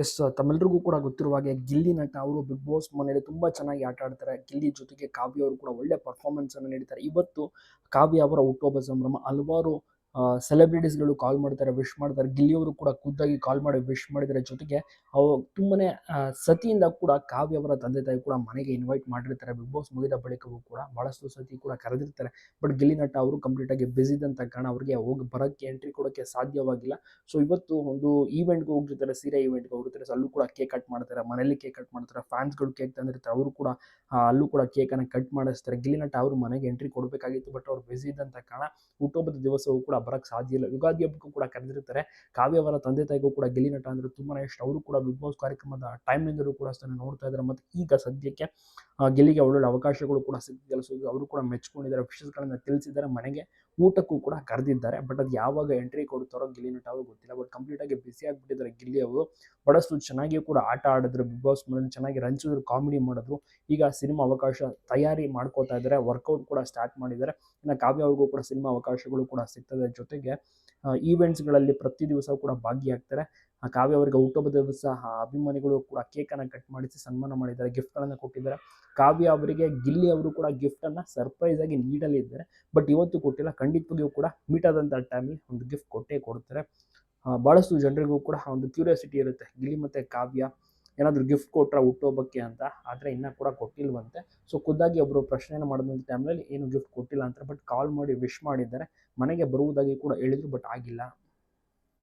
S ತಮ್ಮೆಲ್ಲರಿಗೂ ಕೂಡ ಗೊತ್ತಿರುವ ಹಾಗೆ ಗಿಲ್ಲಿ ನಟ ಅವರು ಬಿಗ್ ಬಾಸ್ ಮನೆಯಲ್ಲಿ ತುಂಬಾ ಚೆನ್ನಾಗಿ ಆಟ ಆಡ್ತಾರೆ. ಗಿಲ್ಲಿ ಜೊತೆಗೆ ಕಾವ್ಯ ಅವರು ಕೂಡ ಒಳ್ಳೆ ಪರ್ಫಾರ್ಮೆನ್ಸ್ ಅನ್ನು ನೀಡ್ತಾರೆ. ಇವತ್ತು ಕಾವ್ಯ ಅವರ ಹುಟ್ಟುಹಬ್ಬ ಸಂಭ್ರಮ. ಹಲವಾರು ಸೆಲೆಬ್ರಿಟೀಸ್ಗಳು ಕಾಲ್ ಮಾಡ್ತಾರೆ, ವಿಶ್ ಮಾಡ್ತಾರೆ. ಗಿಲ್ಲಿ ಅವರು ಕೂಡ ಖುದ್ದಾಗಿ ಕಾಲ್ ಮಾಡಿ ವಿಶ್ ಮಾಡಿದ್ದಾರೆ. ಜೊತೆಗೆ ಅವು ತುಂಬಾನೇ ಸತಿಯಿಂದ ಕೂಡ ಕಾವ್ಯ ಅವರ ತಂದೆ ತಾಯಿ ಕೂಡ ಮನೆಗೆ ಇನ್ವೈಟ್ ಮಾಡಿರ್ತಾರೆ. ಬಿಗ್ ಬಾಸ್ ಮುಗಿದ ಬಳಿಕವೂ ಕೂಡ ಬಹಳಷ್ಟು ಸತಿ ಕೂಡ ಕರೆದಿರ್ತಾರೆ. ಬಟ್ ಗಿಲ್ಲಿ ನಟ ಅವರು ಕಂಪ್ಲೀಟ್ ಆಗಿ ಬಿಸಿ ಇದ್ದಂತ ಕಾರಣ ಅವರಿಗೆ ಹೋಗಿ ಬರೋಕ್ಕೆ ಎಂಟ್ರಿ ಕೊಡೋಕ್ಕೆ ಸಾಧ್ಯವಾಗಿಲ್ಲ. ಸೊ ಇವತ್ತು ಒಂದು ಈವೆಂಟ್ಗೆ ಹೋಗಿರ್ತಾರೆ, ಸೀರೆ ಈವೆಂಟ್ಗೆ ಹೋಗಿರ್ತಾರೆ. ಸೊ ಅಲ್ಲೂ ಕೂಡ ಕೇಕ್ ಕಟ್ ಮಾಡ್ತಾರೆ, ಮನೇಲಿ ಕೇಕ್ ಕಟ್ ಮಾಡ್ತಾರೆ, ಫ್ಯಾನ್ಸ್ಗಳು ಕೇಕ್ ತಂದಿರ್ತಾರೆ, ಅವರು ಕೂಡ ಅಲ್ಲೂ ಕೂಡ ಕೇಕನ್ನು ಕಟ್ ಮಾಡಿಸ್ತಾರೆ. ಗಿಲ್ಲಿ ನಟ ಅವರು ಮನೆಗೆ ಎಂಟ್ರಿ ಕೊಡಬೇಕಾಗಿತ್ತು, ಬಟ್ ಅವ್ರು ಬಿಸಿ ಇದ್ದಂತ ಕಾರಣ ಹುಟ್ಟುಹಬ್ಬದ ದಿವಸವೂ ಕೂಡ ಬರಕ್ಕೆ ಸಾಧ್ಯ ಇಲ್ಲ. ಯುಗಾದಿ ಹಬ್ಬಕ್ಕೂ ಕೂಡ ಕರೆದಿರ್ತಾರೆ. ಕಾವ್ಯ ಅವರ ತಂದೆ ತಾಯಿಗೂ ಕೂಡ ಗಿಲ್ಲಿ ನಟ ಅಂದ್ರೆ ತುಂಬಾನೇ ಇಷ್ಟ. ಅವರು ಕೂಡ ಬಿಗ್ ಬಾಸ್ ಕಾರ್ಯಕ್ರಮದ ಟೈಮ್ನಿಂದಲೂ ಕೂಡ ನೋಡ್ತಾ ಇದ್ದಾರೆ. ಮತ್ತು ಈಗ ಸದ್ಯಕ್ಕೆ ಗಿಲ್ಲಿಗೆ ಒಳ್ಳೊಳ್ಳೆ ಅವಕಾಶಗಳು ಕೂಡ ಸಿಗ್ತಿಲ್ಲ. ಸೊ ಅವರು ಕೂಡ ಮೆಚ್ಕೊಂಡಿದ್ದಾರೆ, ವಿಷಯಗಳನ್ನ ತಿಳಿಸಿದ್ದಾರೆ, ಮನೆಗೆ ಊಟಕ್ಕೂ ಕೂಡ ಕರೆದಿದ್ದಾರೆ. ಬಟ್ ಅದು ಯಾವಾಗ ಎಂಟ್ರಿ ಕೊಡ್ತಾರೋ ಗಿಲ್ಲಿ ನಟ ಅವರು ಗೊತ್ತಿಲ್ಲ. ಬಟ್ ಕಂಪ್ಲೀಟ್ ಆಗಿ ಬಿಸಿ ಆಗಿಬಿಟ್ಟಿದ್ದಾರೆ ಗಿಲ್ಲಿ ಅವರು. ಬಹಳಷ್ಟು ಚೆನ್ನಾಗಿ ಕೂಡ ಆಟ ಆಡಿದ್ರು, ಬಿಗ್ ಬಾಸ್ ಮನೇಲಿ ಚೆನ್ನಾಗಿ ರಂಚಿದ್ರು, ಕಾಮಿಡಿ ಮಾಡಿದ್ರು. ಈಗ ಸಿನಿಮಾ ಅವಕಾಶ ತಯಾರಿ ಮಾಡ್ಕೋತಾ ಇದ್ದಾರೆ, ವರ್ಕೌಟ್ ಕೂಡ ಸ್ಟಾರ್ಟ್ ಮಾಡಿದ್ದಾರೆ. ಇನ್ನು ಕಾವ್ಯ ಅವ್ರಿಗೂ ಕೂಡ ಸಿನಿಮಾ ಅವಕಾಶಗಳು ಕೂಡ ಸಿಗ್ತದೆ. ಜೊತೆಗೆ ಈವೆಂಟ್ಸ್ಗಳಲ್ಲಿ ಪ್ರತಿ ದಿವಸ ಕೂಡ ಭಾಗಿಯಾಗ್ತಾರೆ. ಕಾವ್ಯ ಅವರಿಗೆ ಹುಟ್ಟುಹಬ್ಬದ ದಿವಸ ಅಭಿಮಾನಿಗಳು ಕೂಡ ಕೇಕನ್ನು ಕಟ್ ಮಾಡಿಸಿ ಸನ್ಮಾನ ಮಾಡಿದ್ದಾರೆ, ಗಿಫ್ಟ್ಗಳನ್ನು ಕೊಟ್ಟಿದ್ದಾರೆ. ಕಾವ್ಯ ಅವರಿಗೆ ಗಿಲ್ಲಿ ಅವರು ಕೂಡ ಗಿಫ್ಟನ್ನು ಸರ್ಪ್ರೈಸ್ ಆಗಿ ನೀಡಲಿದ್ದಾರೆ. ಬಟ್ ಇವತ್ತು ಕೊಟ್ಟಿಲ್ಲ, ಖಂಡಿತವಾಗಿಯೂ ಕೂಡ ಮೀಟ್ ಆದಂಥ ಟೈಮಲ್ಲಿ ಒಂದು ಗಿಫ್ಟ್ ಕೊಟ್ಟೇ ಕೊಡ್ತಾರೆ. ಭಾಳಷ್ಟು ಜನರಿಗೂ ಕೂಡ ಒಂದು ಕ್ಯೂರಿಯಾಸಿಟಿ ಇರುತ್ತೆ, ಗಿಲ್ಲಿ ಮತ್ತು ಕಾವ್ಯ ಏನಾದರೂ ಗಿಫ್ಟ್ ಕೊಟ್ಟರೆ ಹುಟ್ಟುಹಬ್ಬಕ್ಕೆ ಅಂತ. ಆದರೆ ಇನ್ನೂ ಕೂಡ ಕೊಟ್ಟಿಲ್ವಂತೆ. ಸೊ ಖುದ್ದಾಗಿ ಒಬ್ಬರು ಪ್ರಶ್ನೆಯನ್ನು ಮಾಡಿದಂಥ ಟೈಮ್ನಲ್ಲಿ ಏನು ಗಿಫ್ಟ್ ಕೊಟ್ಟಿಲ್ಲ ಅಂತಾರೆ. ಬಟ್ ಕಾಲ್ ಮಾಡಿ ವಿಶ್ ಮಾಡಿದ್ದಾರೆ, ಮನೆಗೆ ಬರುವುದಾಗಿ ಕೂಡ ಹೇಳಿದ್ರು, ಬಟ್ ಆಗಿಲ್ಲ.